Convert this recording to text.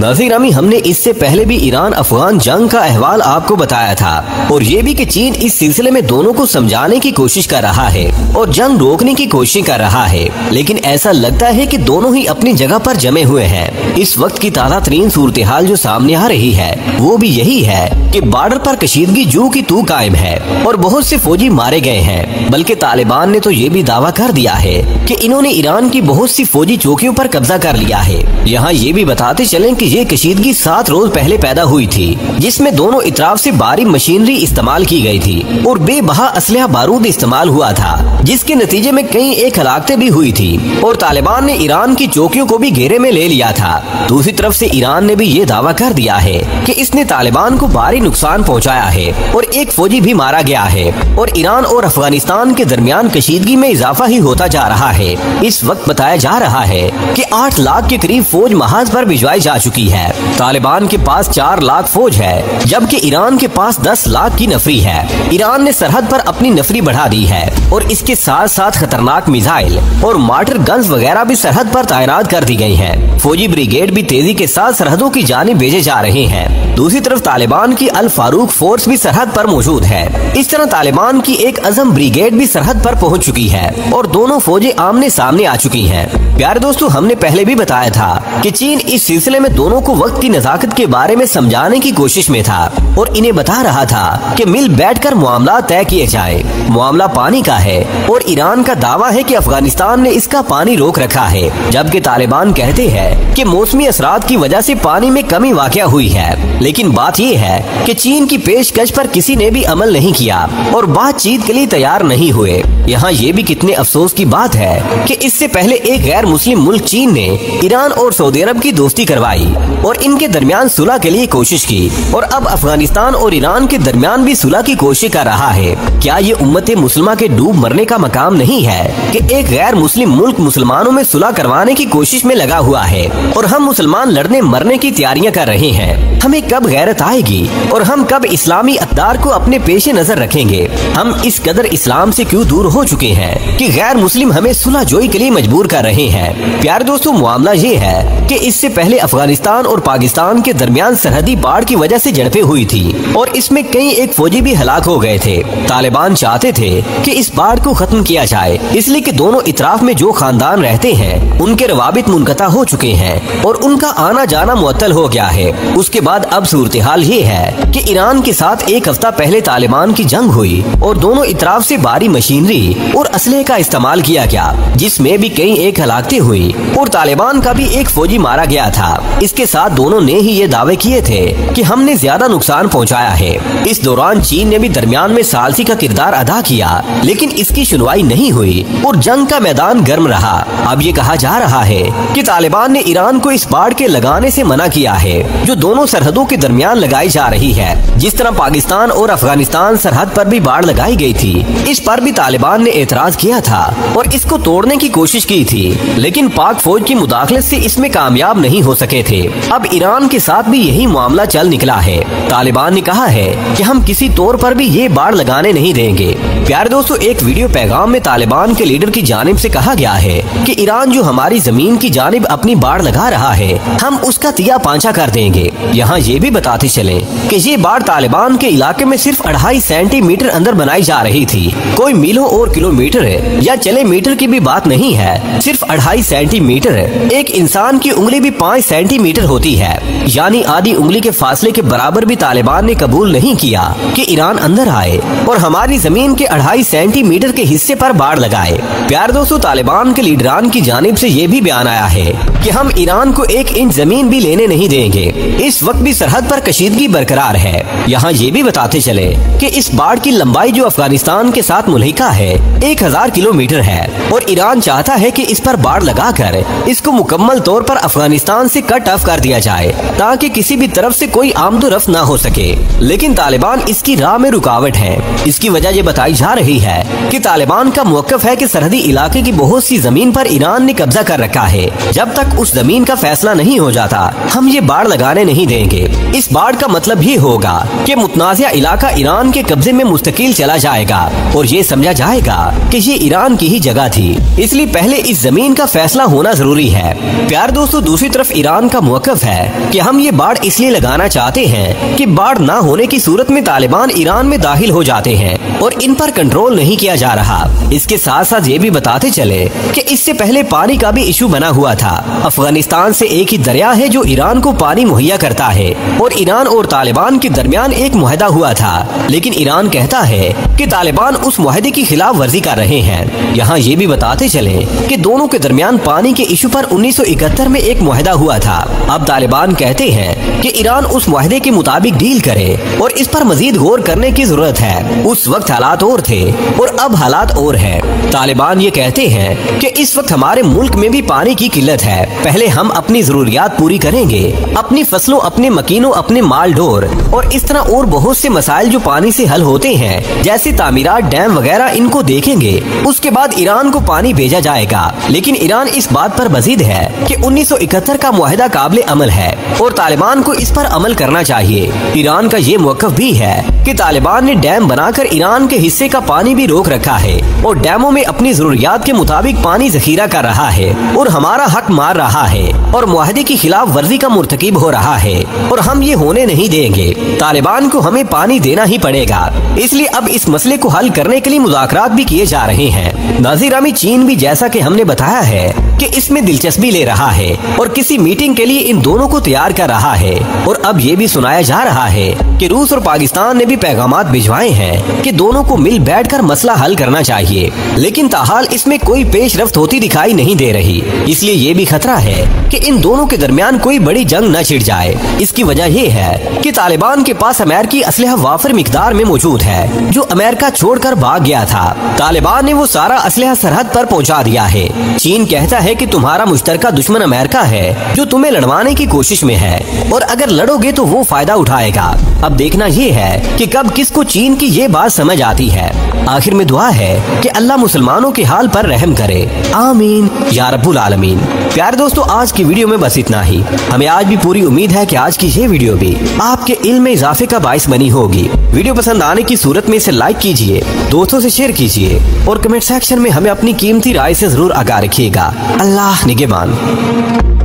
नाज़रीन, हमने इससे पहले भी ईरान अफगान जंग का अहवाल आपको बताया था और ये भी कि चीन इस सिलसिले में दोनों को समझाने की कोशिश कर रहा है और जंग रोकने की कोशिश कर रहा है, लेकिन ऐसा लगता है कि दोनों ही अपनी जगह पर जमे हुए हैं। इस वक्त की ताज़ा तरीन सूरत हाल जो सामने आ रही है वो भी यही है कि बॉर्डर पर कशीदगी जू की तू कायम है और बहुत से फौजी मारे गए हैं। बल्कि तालिबान ने तो ये भी दावा कर दिया है कि इन्होंने ईरान की बहुत सी फौजी चौकियों पर कब्जा कर लिया है। यहाँ ये भी बताते चलें कि ये कशीदगी 7 रोज पहले पैदा हुई थी, जिसमें दोनों इतराफ से भारी मशीनरी इस्तेमाल की गई थी और बेबहा असलहा बारूद इस्तेमाल हुआ था, जिसके नतीजे में कई एक हलाकतें भी हुई थी और तालिबान ने ईरान की चौकियों को भी घेरे में ले लिया था। दूसरी तरफ से ईरान ने भी ये दावा कर दिया है कि इसने तालिबान को भारी नुकसान पहुंचाया है और एक फौजी भी मारा गया है और ईरान और अफगानिस्तान के दरमियान कशीदगी में इजाफा ही होता जा रहा है। इस वक्त बताया जा रहा है कि 8 लाख के करीब फौज महाज पर भिजवाई जा चुकी है। तालिबान के पास 4 लाख फौज है, जबकि ईरान के पास 10 लाख की नफरी है। ईरान ने सरहद पर अपनी नफरी बढ़ा दी है और इसके साथ साथ खतरनाक मिसाइल और मार्टर गन्स वगैरह भी सरहद पर तैनात कर दी गई हैं। फौजी ब्रिगेड भी तेजी के साथ सरहदों की जानिब भेजे जा रहे हैं। दूसरी तरफ तालिबान की अल फारूक फोर्स भी सरहद पर मौजूद है। इस तरह तालिबान की एक अजम ब्रिगेड भी सरहद पर पहुंच चुकी है और दोनों फौजें आमने सामने आ चुकी हैं। प्यारे दोस्तों, हमने पहले भी बताया था कि चीन इस सिलसिले में दोनों को वक्त की नजाकत के बारे में समझाने की कोशिश में था और इन्हें बता रहा था कि मिल बैठकर मामला तय किए जाए। मामला पानी का है और ईरान का दावा है कि अफगानिस्तान ने इसका पानी रोक रखा है, जबकि तालिबान कहते हैं कि मौसमी असरात की वजह से पानी में कमी वाक़या हुई है। लेकिन बात यह है कि चीन की पेशकश पर किसी ने भी अमल नहीं किया और बातचीत के लिए तैयार नहीं हुए। यहाँ ये भी कितने अफसोस की बात है कि इससे पहले एक गैर मुस्लिम मुल्क चीन ने ईरान और सऊदी अरब की दोस्ती करवाई और इनके दरमियान सुलह के लिए कोशिश की और अब अफगानिस्तान और ईरान के दरमियान भी सुलह की कोशिश कर रहा है। क्या ये उम्मत मुसलमा के डूब मरने का मकाम नहीं है कि एक गैर मुस्लिम मुल्क मुसलमानों में सुलह करवाने की कोशिश में लगा हुआ है और हम मुसलमान लड़ने मरने की तैयारियां कर रहे हैं? हमें कब गैरत आएगी और हम कब इस्लामी अक़दार को अपने पेशे नजर रखेंगे? हम इस कदर इस्लाम से क्यों दूर हो चुके हैं कि गैर मुस्लिम हमें सुलह जोई के लिए मजबूर कर रहे हैं? प्यारे दोस्तों, मामला ये है कि इससे पहले अफगानिस्तान और पाकिस्तान के दरमियान सरहदी बाढ़ की वजह से झड़पें हुई थी और इसमें कई एक फौजी भी हलाक हो गए थे। तालिबान चाहते थे कि इस बाढ़ को खत्म किया जाए, इसलिए कि दोनों इतराफ में जो खानदान रहते हैं उनके रवाबित मुनक़ता हो चुके हैं और उनका आना जाना मुअत्तल हो गया है। उसके बाद अब सूरत हाल ये है कि ईरान के साथ एक हफ्ता पहले तालिबान की जंग हुई और दोनों इतराफ से भारी मशीनरी और असलहे का इस्तेमाल किया गया, जिसमें भी कई एक हलाकतें हुई और तालिबान का भी एक फौजी मारा गया था। इसके साथ दोनों ने ही ये दावे किए थे कि हमने ज्यादा नुकसान पहुंचाया है। इस दौरान चीन ने भी दरमियान में सालसी का किरदार अदा किया, लेकिन इसकी सुनवाई नहीं हुई और जंग का मैदान गर्म रहा। अब ये कहा जा रहा है कि तालिबान ने ईरान को इस बाढ़ के लगाने से मना किया है जो दोनों सरहदों के दरमियान लगाई जा रही है। जिस तरह पाकिस्तान और अफगानिस्तान सरहद पर भी बाढ़ लगाई गई थी, इस पर भी तालिबान ने एतराज किया था और इसको तोड़ने की कोशिश की थी, लेकिन पाक फौज की मुदाखलत से इसमें कामयाब नहीं हो सके थे। अब ईरान के साथ भी यही मामला चल निकला है। तालिबान ने कहा है कि हम किसी तौर पर भी ये बाढ़ लगाने नहीं देंगे। प्यारे दोस्तों, एक वीडियो पैगाम में तालिबान के लीडर की जानिब से कहा गया है कि ईरान जो हमारी जमीन की जानिब अपनी बाढ़ लगा रहा है, हम उसका तिया पांचा कर देंगे। यहाँ ये भी बताते चले कि ये बाढ़ तालिबान के इलाके में सिर्फ 2.5 सेंटीमीटर अंदर बनाई जा रही थी। कोई मीलों और किलोमीटर या चले मीटर की भी बात नहीं है, सिर्फ 2.5 सेंटीमीटर। एक इंसान की उंगली भी 5 सेंटीमीटर होती है, यानी आधी उंगली के फासले के बराबर भी तालिबान ने कबूल नहीं किया कि ईरान अंदर आए और हमारी जमीन के 2.5 सेंटीमीटर के हिस्से पर बाढ़ लगाए। प्यारे दोस्तों, तालिबान के लीडरान की जानिब से ये भी बयान आया है कि हम ईरान को 1 इंच जमीन भी लेने नहीं देंगे। इस वक्त भी सरहद पर कशीदगी बरकरार है। यहाँ ये भी बताते चले कि इस बाढ़ की लंबाई जो अफगानिस्तान के साथ मुल्हिका है 1000 किलोमीटर है और ईरान चाहता है कि इस पर बाढ़ लगाकर इसको मुकम्मल तौर पर अफगानिस्तान से कट ऑफ कर दिया जाए ताकि किसी भी तरफ से कोई आमदोरफ्त न हो सके। लेकिन तालिबान इसकी राह में रुकावट है। इसकी वजह ये बताई जा रही है कि तालिबान का मौक़िफ़ है कि सरहदी इलाके की बहुत सी जमीन पर ईरान ने कब्जा कर रखा है। जब तक उस जमीन का फैसला नहीं हो जाता, हम ये बाढ़ लगाने नहीं देंगे। इस बाढ़ का मतलब ये होगा कि मुतनाज़िया इलाका ईरान के कब्जे में मुस्तकिल चला जाएगा और ये समझा जाएगा कि ये ईरान की ही जगह थी, इसलिए पहले इस जमीन का फैसला होना जरूरी है। प्यार दोस्तों, दूसरी तरफ ईरान का मौक़िफ़ है कि हम ये बाड़ इसलिए लगाना चाहते हैं कि बाढ़ ना होने की सूरत में तालिबान ईरान में दाखिल हो जाते हैं और इन पर कंट्रोल नहीं किया जा रहा। इसके साथ साथ ये भी बताते चले कि इससे पहले पानी का भी इशू बना हुआ था। अफगानिस्तान से एक ही दरिया है जो ईरान को पानी मुहैया करता है और ईरान और तालिबान के दरमियान एक मुआहदा हुआ था, लेकिन ईरान कहता है कि तालिबान उस मुआहदे की खिलाफ वर्जी कर रहे हैं। यहाँ ये भी बताते चले कि दोनों के दरमियान पानी के इशू पर 1971 में एक मुआहदा हुआ था। अब तालिबान कहते हैं कि ईरान उस मुआहदे के मुताबिक डील करे और इस पर मजीद गौर करने की जरूरत है। उस वक्त हालात और थे और अब हालात और है। तालिबान ये कहते हैं कि इस वक्त हमारे मुल्क में भी पानी की किल्लत है। पहले हम अपनी जरूरियात पूरी करेंगे, अपनी फसलों, अपने मकीनों, अपने माल ढोर और इस तरह और बहुत से मसाइल जो पानी से हल होते हैं, जैसे तामीरात, डैम वगैरह, इनको देखेंगे। उसके बाद ईरान को पानी भेजा जाएगा। लेकिन ईरान इस बात पर मजीद है कि 1971 का मुआहदा काबिल अमल है और तालिबान को इस पर अमल करना चाहिए। ईरान का ये मौक़िफ़ भी है कि तालिबान ने डैम बनाकर ईरान के हिस्से का पानी भी रोक रखा है और डैमों में अपनी जरूरियात के मुताबिक पानी जखीरा कर रहा है और हमारा हक मार रहा है और मुआहदे की खिलाफ वर्जी का मुर्तकिब हो रहा है और हम ये होने नहीं देंगे। तालिबान को हमें पानी देना ही पड़ेगा। इसलिए अब इस मसले को हल करने के लिए मुज़ाकरात भी किए जा रहे हैं। नाज़िर अमी, चीन भी जैसा कि हमने बताया है कि इसमें दिलचस्पी ले रहा है और किसी मीटिंग के लिए इन दोनों को तैयार कर रहा है। और अब ये भी सुनाया जा रहा है कि रूस और पाकिस्तान ने भी पैगामात भिजवाए हैं कि दोनों को मिल बैठकर मसला हल करना चाहिए, लेकिन ताहाल इसमें कोई पेशरफ्त होती दिखाई नहीं दे रही। इसलिए ये भी खतरा है कि इन दोनों के दरमियान कोई बड़ी जंग न छिड़ जाए। इसकी वजह ये है कि तालिबान के पास अमेरिकी असलहा वाफिर मिकदार में मौजूद है, जो अमेरिका छोड़कर भाग गया था। तालिबान ने वो सारा असलहा सरहद पर पहुंचा दिया है। चीन कहता है कि तुम्हारा मुश्तरका दुश्मन अमेरिका है, जो तुम्हें लड़वाने की कोशिश में है और अगर लड़ोगे तो वो फायदा उठाएगा। अब देखना ये है कि कब किसको चीन की ये बात समझ आती है। आखिर में दुआ है कि अल्लाह मुसलमानों के हाल पर रहम करे, आमीन या रब्बुल आलमीन। प्यारे दोस्तों, आज की वीडियो में बस इतना ही। हमें आज भी पूरी उम्मीद है कि आज की ये वीडियो भी आपके इल्म में इजाफे का बाइस बनी होगी। वीडियो पसंद आने की सूरत में इसे लाइक कीजिए, दोस्तों से शेयर कीजिए और कमेंट सेक्शन में हमें अपनी कीमती राय से जरूर आगाह रखिएगा। अल्लाह निगहबान।